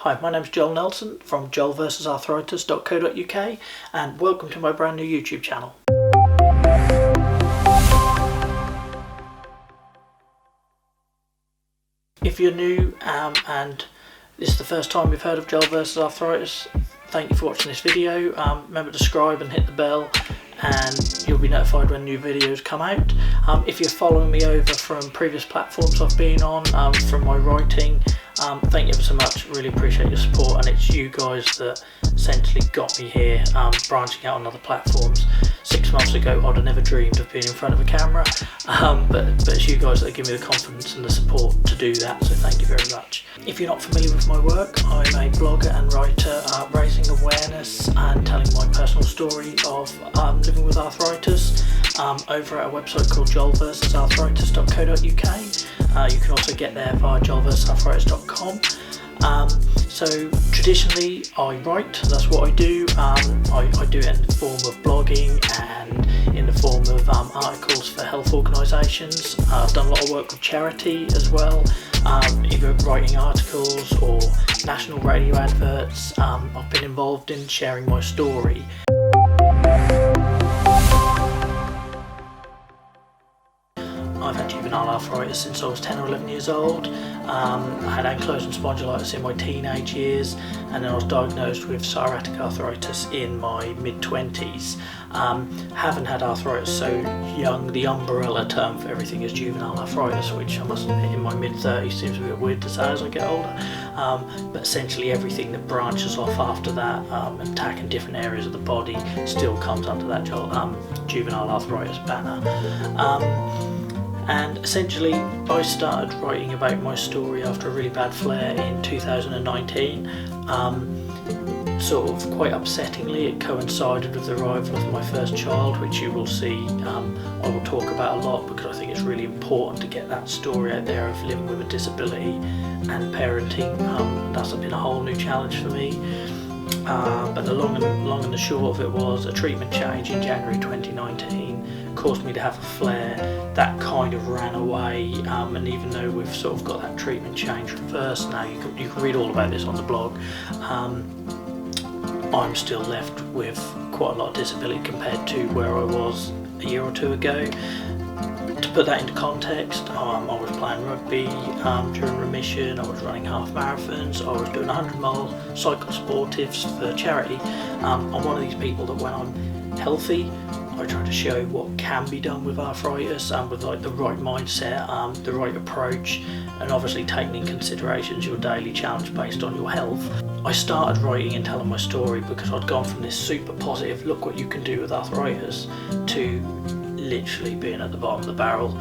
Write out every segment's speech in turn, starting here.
Hi, my name's Joel Nelson from JoelvsArthritis.co.uk and welcome to my brand new YouTube channel. If you're new and this is the first time you've heard of Joel vs Arthritis, thank you for watching this video. Remember to subscribe and hit the bell and you'll be notified when new videos come out. If you're following me over from previous platforms I've been on, from my writing, thank you ever so much, really appreciate your support, and it's you guys that essentially got me here, branching out on other platforms. 6 months ago I'd have never dreamed of being in front of a camera, but it's you guys that give me the confidence and the support to do that, so thank you very much. If you're not familiar with my work, I'm a blogger and writer, raising awareness and telling my personal story of living with arthritis over at a website called JoelvsArthritis.co.uk. You can also get there via JoelvsArthritis.com. So traditionally I write, that's what I do. I do it in the form of blogging and in the form of articles for health organisations. I've done a lot of work with charity as well, either writing articles or national radio adverts. I've been involved in sharing my story. I've had juvenile arthritis since I was 10 or 11 years old. I had ankylosing spondylitis in my teenage years, and then I was diagnosed with psoriatic arthritis in my mid-20s. Haven't had arthritis so young. The umbrella term for everything is juvenile arthritis, which I must admit in my mid-30s seems a bit weird to say as I get older. But essentially everything that branches off after that, attacking different areas of the body, still comes under that juvenile arthritis banner. And essentially I started writing about my story after a really bad flare in 2019. Sort of quite upsettingly, it coincided with the arrival of my first child, which you will see I will talk about a lot, because I think it's really important to get that story out there of living with a disability and parenting. That's been a whole new challenge for me. But the long and the short of it was a treatment change in January 2019 caused me to have a flare that kind of ran away, and even though we've sort of got that treatment change reversed now, you can read all about this on the blog, I'm still left with quite a lot of disability compared to where I was a year or two ago. To put that into context, I was playing rugby during remission, I was running half marathons, I was doing 100-mile cycle sportives for charity. I'm one of these people that when I'm healthy, I try to show what can be done with arthritis, with like the right mindset, the right approach, and obviously taking in considerations your daily challenge based on your health. I started writing and telling my story because I'd gone from this super positive, look what you can do with arthritis, to literally being at the bottom of the barrel,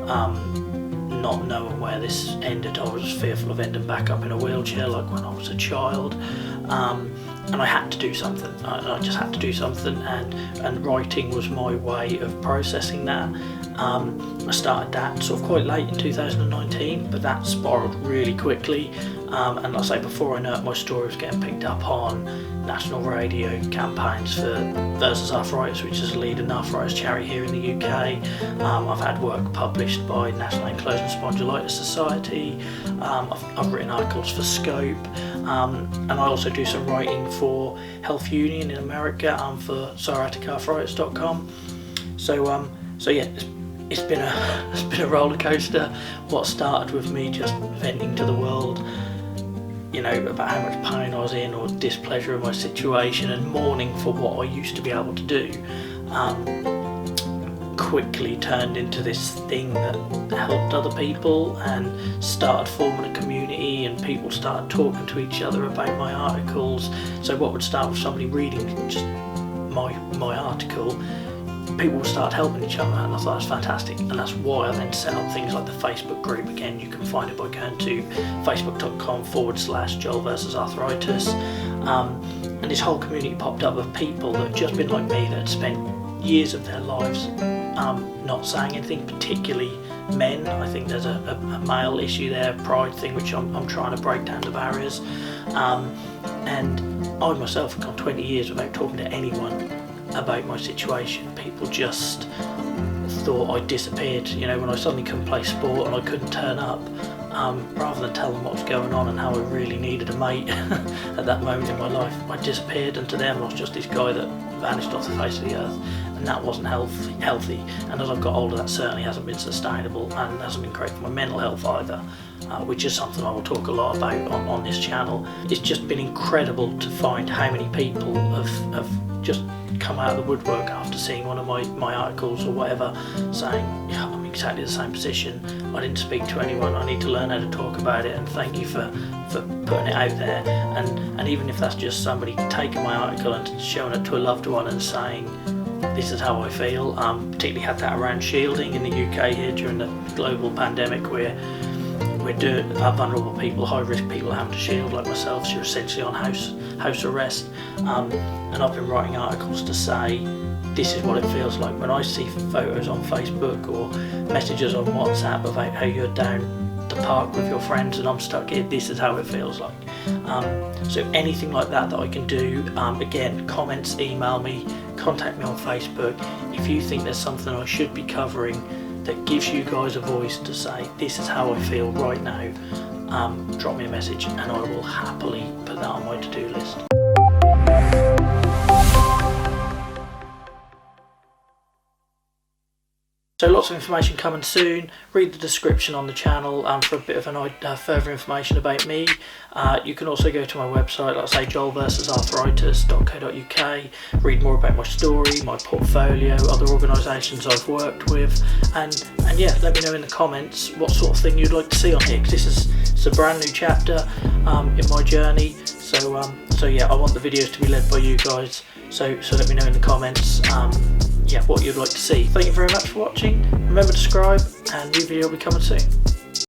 not knowing where this ended. I was fearful of ending back up in a wheelchair like when I was a child, and I had to do something. I just had to do something, and writing was my way of processing that. I started that sort of quite late in 2019, but that spiraled really quickly, and like I say, before I know it, my story was getting picked up on national radio campaigns for Versus Arthritis, which is a leading arthritis charity here in the UK. I've had work published by National Ankylosing Spondylitis Society. I've written articles for Scope, and I also do some writing for Health Union in America, for psoriaticarthritis.com. So yeah, it's been a roller coaster. What started with me just venting to the world, you know, about how much pain I was in or displeasure of my situation and mourning for what I used to be able to do, quickly turned into this thing that helped other people and started forming a community, and people started talking to each other about my articles. So what would start with somebody reading just my article, people would start helping each other, and I thought that's fantastic, and that's why I then set up things like the Facebook group. Again, you can find it by going to facebook.com/Joel vs Arthritis, and this whole community popped up of people that had just been like me, that had spent years of their lives not saying anything, particularly men. I think there's a male issue there, pride thing, which I'm trying to break down the barriers, and I myself have gone 20 years without talking to anyone about my situation. People just thought I disappeared, you know, when I suddenly couldn't play sport and I couldn't turn up. rather than tell them what was going on and how I really needed a mate at that moment in my life. I disappeared, and to them I was just this guy that vanished off the face of the earth, and that wasn't healthy. And as I've got older, that certainly hasn't been sustainable and hasn't been great for my mental health either, which is something I will talk a lot about on this channel. It's just been incredible to find how many people have just come out of the woodwork after seeing one of my articles or whatever, saying, yeah, I'm exactly the same position, I didn't speak to anyone, I need to learn how to talk about it, and thank you for putting it out there. And even if that's just somebody taking my article and showing it to a loved one and saying, this is how I feel. Particularly had that around shielding in the UK here during the global pandemic, where we're doing vulnerable people, high risk people having to shield like myself, so you're essentially on house arrest. And I've been writing articles to say, this is what it feels like when I see photos on Facebook or messages on WhatsApp about how you're down the park with your friends and I'm stuck here. This is how it feels like. So anything like that I can do, again, comments, email me, contact me on Facebook. If you think there's something I should be covering that gives you guys a voice to say, this is how I feel right now, drop me a message and I will happily put that on my to-do list. So lots of information coming soon. Read the description on the channel for a bit of further information about me. You can also go to my website, like I say, JoelvsArthritis.co.uk. Read more about my story, my portfolio, other organisations I've worked with, and yeah, let me know in the comments what sort of thing you'd like to see on here, because it's a brand new chapter in my journey. So yeah, I want the videos to be led by you guys. So let me know in the comments. Yeah, what you'd like to see. Thank you very much for watching. Remember to subscribe, and new video will be coming soon.